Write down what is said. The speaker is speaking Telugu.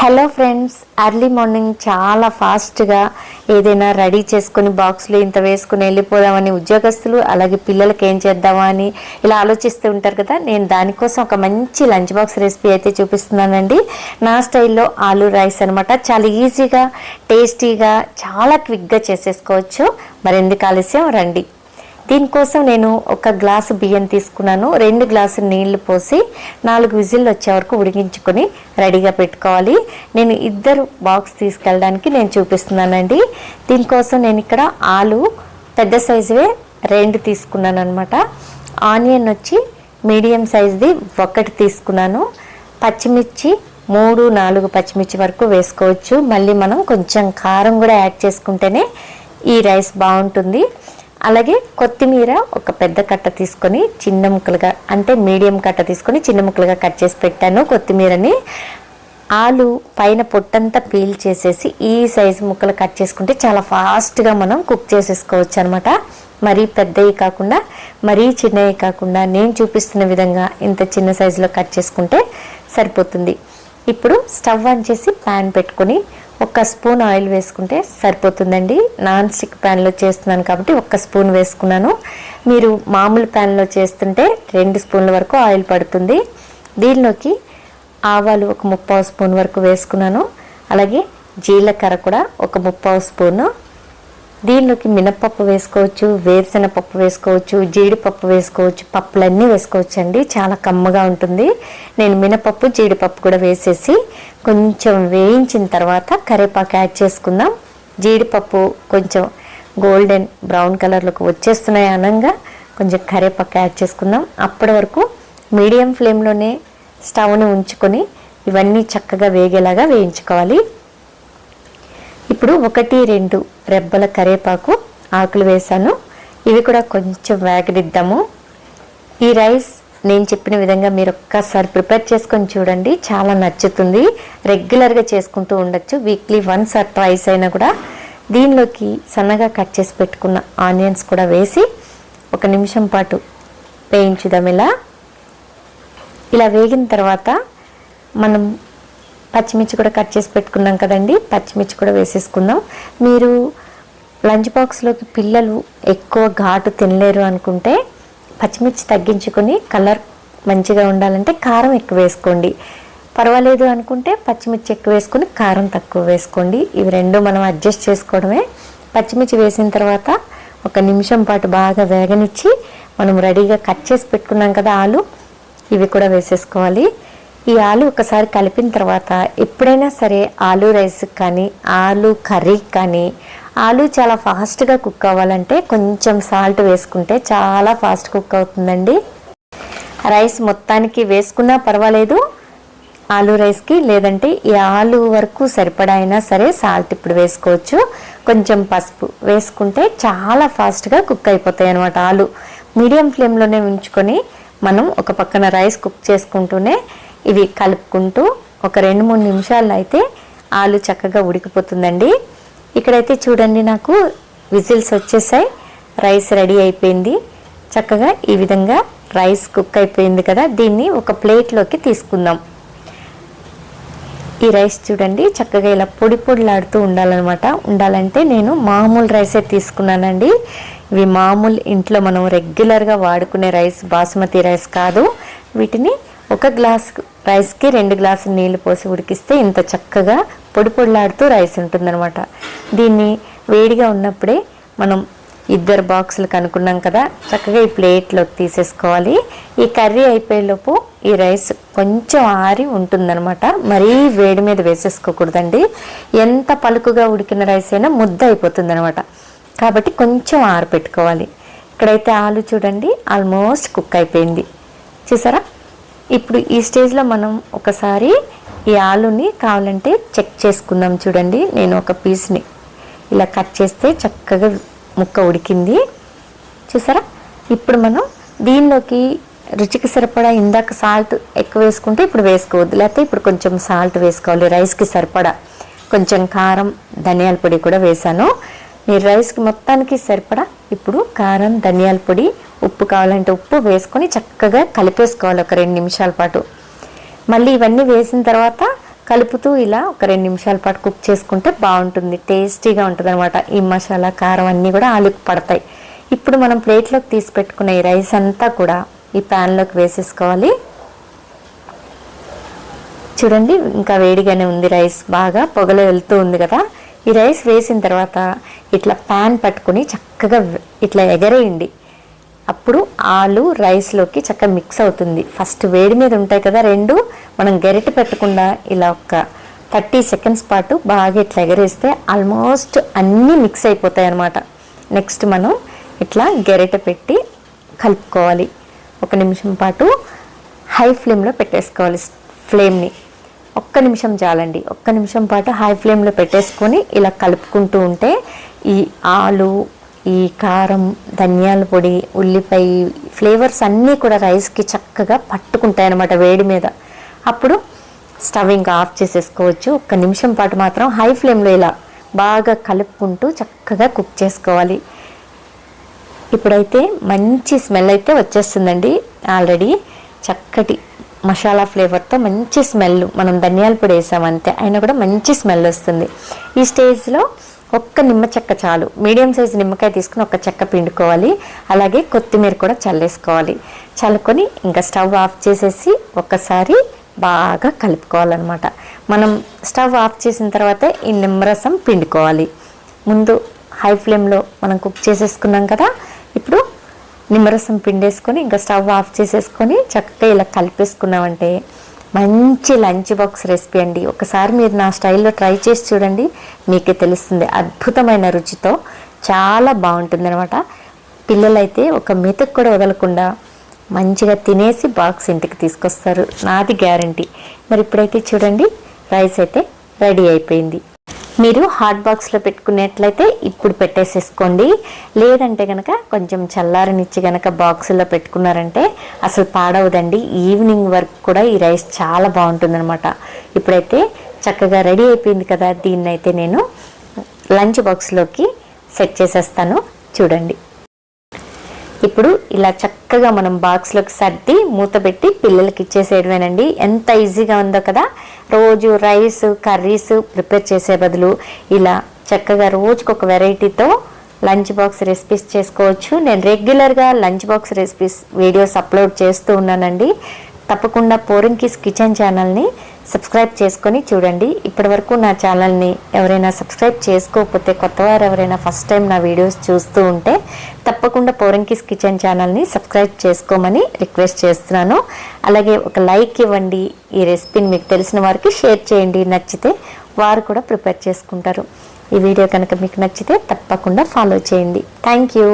హలో ఫ్రెండ్స్, ఎర్లీ మార్నింగ్ చాలా ఫాస్ట్గా ఏదైనా రెడీ చేసుకుని బాక్స్లో ఇంత వేసుకుని వెళ్ళిపోదామని ఉద్యోగస్తులు అలాగే పిల్లలకి ఏం చేద్దామా అని ఇలా ఆలోచిస్తూ ఉంటారు కదా. నేను దానికోసం ఒక మంచి లంచ్ బాక్స్ రెసిపీ అయితే చూపిస్తున్నానండి. నా స్టైల్లో ఆలూ రైస్ అనమాట. చాలా ఈజీగా, టేస్టీగా, చాలా క్విక్గా చేసేసుకోవచ్చు. మరెందుకు ఆలస్యం, రండి. దీనికోసం నేను ఒక గ్లాసు బియ్యం తీసుకున్నాను. 2 గ్లాసులు నీళ్లు పోసి 4 విజిల్లు వచ్చే వరకు ఉడికించుకొని రెడీగా పెట్టుకోవాలి. నేను 2 బాక్స్ తీసుకెళ్ళడానికి నేను చూపిస్తున్నానండి. దీనికోసం నేను ఇక్కడ ఆలు పెద్ద సైజువే 2 తీసుకున్నాను అనమాట. ఆనియన్ వచ్చి మీడియం సైజుది 1 తీసుకున్నాను. పచ్చిమిర్చి 3-4 పచ్చిమిర్చి వరకు వేసుకోవచ్చు. మళ్ళీ మనం కొంచెం కారం కూడా యాడ్ చేసుకుంటేనే ఈ రైస్ బాగుంటుంది. అలాగే కొత్తిమీర ఒక పెద్ద కట్ట తీసుకొని చిన్న ముక్కలుగా, అంటే మీడియం కట్ట తీసుకొని చిన్న ముక్కలుగా కట్ చేసి పెట్టాను. కొత్తిమీరని ఆలు పైన పొట్టంతా పీల్ చేసేసి ఈ సైజు ముక్కలు కట్ చేసుకుంటే చాలా ఫాస్ట్గా మనం కుక్ చేసేసుకోవచ్చు అనమాట. మరీ పెద్దవి కాకుండా మరీ చిన్నవి కాకుండా నేను చూపిస్తున్న విధంగా ఇంత చిన్న సైజులో కట్ చేసుకుంటే సరిపోతుంది. ఇప్పుడు స్టవ్ ఆన్ చేసి ప్యాన్ పెట్టుకొని 1 స్పూన్ ఆయిల్ వేసుకుంటే సరిపోతుందండి. నాన్ స్టిక్ ప్యాన్లో చేస్తున్నాను కాబట్టి 1 స్పూన్ వేసుకున్నాను. మీరు మామూలు ప్యాన్లో చేస్తుంటే 2 స్పూన్ల వరకు ఆయిల్ పడుతుంది. దీనిలోకి ఆవాలు ఒక 3/4 స్పూన్ వరకు వేసుకున్నాను. అలాగే జీలకర్ర కూడా ఒక 3/4 స్పూను. దీనిలోకి మినపప్పు వేసుకోవచ్చు, వేరుశనగపప్పు వేసుకోవచ్చు, జీడిపప్పు వేసుకోవచ్చు, పప్పులన్నీ వేసుకోవచ్చు అండి. చాలా కమ్మగా ఉంటుంది. నేను మినపప్పు, జీడిపప్పు కూడా వేసేసి కొంచెం వేయించిన తర్వాత కరివేపాకు యాడ్ చేసుకుందాం. జీడిపప్పు కొంచెం గోల్డెన్ బ్రౌన్ కలర్లోకి వచ్చేస్తున్నాయి అనగా కొంచెం కరివేపాకు యాడ్ చేసుకుందాం. అప్పటి వరకు మీడియం ఫ్లేమ్లోనే స్టవ్ని ఉంచుకొని ఇవన్నీ చక్కగా వేగేలాగా వేయించుకోవాలి. ఇప్పుడు 1-2 రెబ్బల కరివేపాకు ఆకులు వేసాను. ఇవి కూడా కొంచెం వేగనిద్దాము. ఈ రైస్ నేను చెప్పిన విధంగా మీరు ఒక్కసారి ప్రిపేర్ చేసుకొని చూడండి, చాలా నచ్చుతుంది. రెగ్యులర్గా చేసుకుంటూ ఉండొచ్చు, వీక్లీ 1 or 2 అయినా కూడా. దీనిలోకి సన్నగా కట్ చేసి పెట్టుకున్న ఆనియన్స్ కూడా వేసి 1 నిమిషం పాటు వేయించుదాం. ఇలా వేగిన తర్వాత మనం పచ్చిమిర్చి కూడా కట్ చేసి పెట్టుకున్నాం కదండి, పచ్చిమిర్చి కూడా వేసేసుకుందాం. మీరు లంచ్ బాక్స్లోకి పిల్లలు ఎక్కువ ఘాటు తినలేరు అనుకుంటే పచ్చిమిర్చి తగ్గించుకొని కలర్ మంచిగా ఉండాలంటే కారం ఎక్కువ వేసుకోండి. పర్వాలేదు అనుకుంటే పచ్చిమిర్చి ఎక్కువ వేసుకొని కారం తక్కువ వేసుకోండి. ఇవి 2 మనం అడ్జస్ట్ చేసుకోవడమే. పచ్చిమిర్చి వేసిన తర్వాత 1 నిమిషం పాటు బాగా వేగనిచ్చి మనం రెడీగా కట్ చేసి పెట్టుకున్నాం కదా ఆలు, ఇవి కూడా వేసేసుకోవాలి. ఈ ఆలు ఒకసారి కలిపిన తర్వాత ఎప్పుడైనా సరే ఆలు రైస్ కానీ ఆలు కర్రీ కానీ ఆలు చాలా ఫాస్ట్గా కుక్ అవ్వాలంటే కొంచెం సాల్ట్ వేసుకుంటే చాలా ఫాస్ట్ కుక్ అవుతుందండి. రైస్ మొత్తానికి వేసుకున్నా పర్వాలేదు ఆలు రైస్కి, లేదంటే ఈ ఆలు వరకు సరిపడా అయినా సరే సాల్ట్ ఇప్పుడు వేసుకోవచ్చు. కొంచెం పసుపు వేసుకుంటే చాలా ఫాస్ట్గా కుక్ అయిపోతాయి అన్నమాట. ఆలు మీడియం ఫ్లేమ్లోనే ఉంచుకొని మనం ఒక పక్కన రైస్ కుక్ చేసుకుంటూనే ఇవి కలుపుకుంటూ ఒక 2-3 నిమిషాల్లో అయితే ఆలు చక్కగా ఉడికిపోతుందండి. ఇక్కడైతే చూడండి, నాకు విజిల్స్ వచ్చేసాయి, రైస్ రెడీ అయిపోయింది. చక్కగా ఈ విధంగా రైస్ కుక్ అయిపోయింది కదా. దీన్ని ఒక ప్లేట్లోకి తీసుకుందాం. ఈ రైస్ చూడండి చక్కగా ఇలా పొడి పొడిలాడుతూ ఉండాలన్నమాట. ఉండాలంటే నేను మామూలు రైసే తీసుకున్నానండి. ఇవి మామూలు ఇంట్లో మనం రెగ్యులర్గా వాడుకునే రైస్, బాస్మతి రైస్ కాదు. వీటిని 1 గ్లాసు రైస్కి 2 గ్లాసులు నీళ్లు పోసి ఉడికిస్తే ఇంత చక్కగా పొడి పొడిలాడుతూ రైస్ ఉంటుందన్నమాట. దీన్ని వేడిగా ఉన్నప్పుడే మనం 2 బాక్సులకు అనుకున్నాం కదా, చక్కగా ఈ ప్లేట్లోకి తీసేసుకోవాలి. ఈ కర్రీ అయిపోయేలోపు ఈ రైస్ కొంచెం ఆరి ఉంటుందన్నమాట. మరీ వేడి మీద వేసేసుకోకూడదండి. ఎంత పలుకుగా ఉడికిన రైస్ అయినా ముద్ద అయిపోతుంది అనమాట. కాబట్టి కొంచెం ఆరిపెట్టుకోవాలి. ఇక్కడైతే ఆలు చూడండి ఆల్మోస్ట్ కుక్ అయిపోయింది, చూసారా. ఇప్పుడు ఈ స్టేజ్లో మనం ఒకసారి ఈ ఆలుని కావాలంటే చెక్ చేసుకుందాం. చూడండి, నేను ఒక పీస్ని ఇలా కట్ చేస్తే చక్కగా ముక్క ఉడికింది, చూసారా. ఇప్పుడు మనం దీనిలోకి రుచికి సరిపడా, ఇందాక సాల్ట్ ఎక్కువ వేసుకుంటే ఇప్పుడు వేసుకోవద్దు, లేకపోతే ఇప్పుడు కొంచెం సాల్ట్ వేసుకోవాలి. రైస్కి సరిపడా కొంచెం కారం, ధనియాల పొడి కూడా వేసాను. ఈ రైస్కి మొత్తానికి సరిపడా ఇప్పుడు కారం, ధనియాల పొడి, ఉప్పు కావాలంటే ఉప్పు వేసుకొని చక్కగా కలిపేసుకోవాలి ఒక 2 నిమిషాల పాటు. మళ్ళీ ఇవన్నీ వేసిన తర్వాత కలుపుతూ ఇలా ఒక 2 నిమిషాల పాటు కుక్ చేసుకుంటే బాగుంటుంది, టేస్టీగా ఉంటుంది అనమాట. ఈ మసాలా కారం అన్నీ కూడా ఆలుకు పడతాయి. ఇప్పుడు మనం ప్లేట్లోకి తీసి పెట్టుకున్న ఈ రైస్ అంతా కూడా ఈ ప్యాన్లోకి వేసేసుకోవాలి. చూడండి, ఇంకా వేడిగానే ఉంది రైస్, బాగా పొగలు వెళ్తూ ఉంది కదా. ఈ రైస్ వేసిన తర్వాత ఇట్లా ప్యాన్ పట్టుకుని చక్కగా ఇట్లా ఎగరేయండి. అప్పుడు ఆలు రైస్లోకి చక్కగా మిక్స్ అవుతుంది. ఫస్ట్ వేడి మీద ఉంటాయి కదా రెండు, మనం గరిటె పెట్టకుండా ఇలా ఒక 30 సెకండ్స్ పాటు బాగా ఇట్లా ఎగరేస్తే ఆల్మోస్ట్ అన్నీ మిక్స్ అయిపోతాయి అన్నమాట. నెక్స్ట్ మనం ఇట్లా గరిటె పెట్టి కలుపుకోవాలి. 1 నిమిషం పాటు హై ఫ్లేమ్లో పెట్టేసుకోవాలి. ఫ్లేమ్ని 1 నిమిషం చాలండి. 1 నిమిషం పాటు హై ఫ్లేమ్లో పెట్టేసుకొని ఇలా కలుపుకుంటూ ఉంటే ఈ ఆలు, ఈ కారం, ధనియాల పొడి, ఉల్లిపాయ ఫ్లేవర్స్ అన్నీ కూడా రైస్కి చక్కగా పట్టుకుంటాయి అన్నమాట వేడి మీద. అప్పుడు స్టవ్ ఇంకా ఆఫ్ చేసేసుకోవచ్చు. 1 నిమిషం పాటు మాత్రం హై ఫ్లేమ్లో ఇలా బాగా కలుపుకుంటూ చక్కగా కుక్ చేసుకోవాలి. ఇప్పుడైతే మంచి స్మెల్ అయితే వచ్చేస్తుందండి. ఆల్రెడీ చక్కటి మసాలా ఫ్లేవర్తో మంచి స్మెల్, మనం ధనియాల పొడి వేసామంతే అయినా కూడా మంచి స్మెల్ వస్తుంది. ఈ స్టేజ్లో 1 నిమ్మ చెక్క చాలు. మీడియం సైజు నిమ్మకాయ తీసుకుని 1 చెక్క పిండుకోవాలి. అలాగే కొత్తిమీర కూడా చల్లేసుకోవాలి. చల్లుకొని ఇంకా స్టవ్ ఆఫ్ చేసేసి ఒకసారి బాగా కలుపుకోవాలన్నమాట. మనం స్టవ్ ఆఫ్ చేసిన తర్వాతే ఈ నిమ్మరసం పిండుకోవాలి. ముందు హై ఫ్లేమ్లో మనం కుక్ చేసేసుకున్నాం కదా, ఇప్పుడు నిమ్మరసం పిండేసుకొని ఇంకా స్టవ్ ఆఫ్ చేసేసుకొని చక్కగా ఇలా కలిపేసుకున్నామంటే మంచి లంచ్ బాక్స్ రెసిపీ అండి. ఒకసారి మీరు నా స్టైల్లో ట్రై చేసి చూడండి, మీకే తెలుస్తుంది. అద్భుతమైన రుచితో చాలా బాగుంటుంది అనమాట. పిల్లలైతే ఒక మెతుకు కూడా వదలకుండా మంచిగా తినేసి బాక్స్ ఇంటికి తీసుకొస్తారు, నాది గ్యారంటీ. మరి ఇప్పుడైతే చూడండి, రైస్ అయితే రెడీ అయిపోయింది. మీరు హాట్ బాక్స్లో పెట్టుకునేట్లయితే ఇప్పుడు పెట్టేసేసుకోండి. లేదంటే కనుక కొంచెం చల్లారనిచ్చి కనుక బాక్సుల్లో పెట్టుకున్నారంటే అసలు పాడవదండి. ఈవినింగ్ వరకు కూడా ఈ రైస్ చాలా బాగుంటుందన్నమాట. ఇప్పుడైతే చక్కగా రెడీ అయిపోయింది కదా, దీన్నైతే నేను లంచ్ బాక్స్లోకి సెట్ చేసేస్తాను. చూడండి, ఇప్పుడు ఇలా చక్కగా మనం బాక్స్లోకి సర్ది మూత పెట్టి పిల్లలకి ఇచ్చేసేయడమేనండి. ఎంత ఈజీగా ఉందో కదా. రోజు రైస్, కర్రీస్ ప్రిపేర్ చేసే బదులు ఇలా చక్కగా రోజుకొక వెరైటీతో లంచ్ బాక్స్ రెసిపీస్ చేసుకోవచ్చు. నేను రెగ్యులర్గా lunch box recipes videos upload చేస్తూ ఉన్నానండి. తప్పకుండా పోరింకీస్ కిచెన్ ఛానల్ని సబ్స్క్రైబ్ చేసుకొని చూడండి. ఇప్పటివరకు నా ఛానల్ని ఎవరైనా సబ్స్క్రైబ్ చేసుకోకపోతే, కొత్తవారు ఎవరైనా ఫస్ట్ టైం నా వీడియోస్ చూస్తూ ఉంటే తప్పకుండా పోరింకీస్ కిచెన్ ఛానల్ని సబ్స్క్రైబ్ చేసుకోమని రిక్వెస్ట్ చేస్తున్నాను. అలాగే ఒక లైక్ ఇవ్వండి. ఈ రెసిపీని మీకు తెలిసిన వారికి షేర్ చేయండి. నచ్చితే వారు కూడా ప్రిపేర్ చేసుకుంటారు. ఈ వీడియో కనుక మీకు నచ్చితే తప్పకుండా ఫాలో చేయండి. Thank you.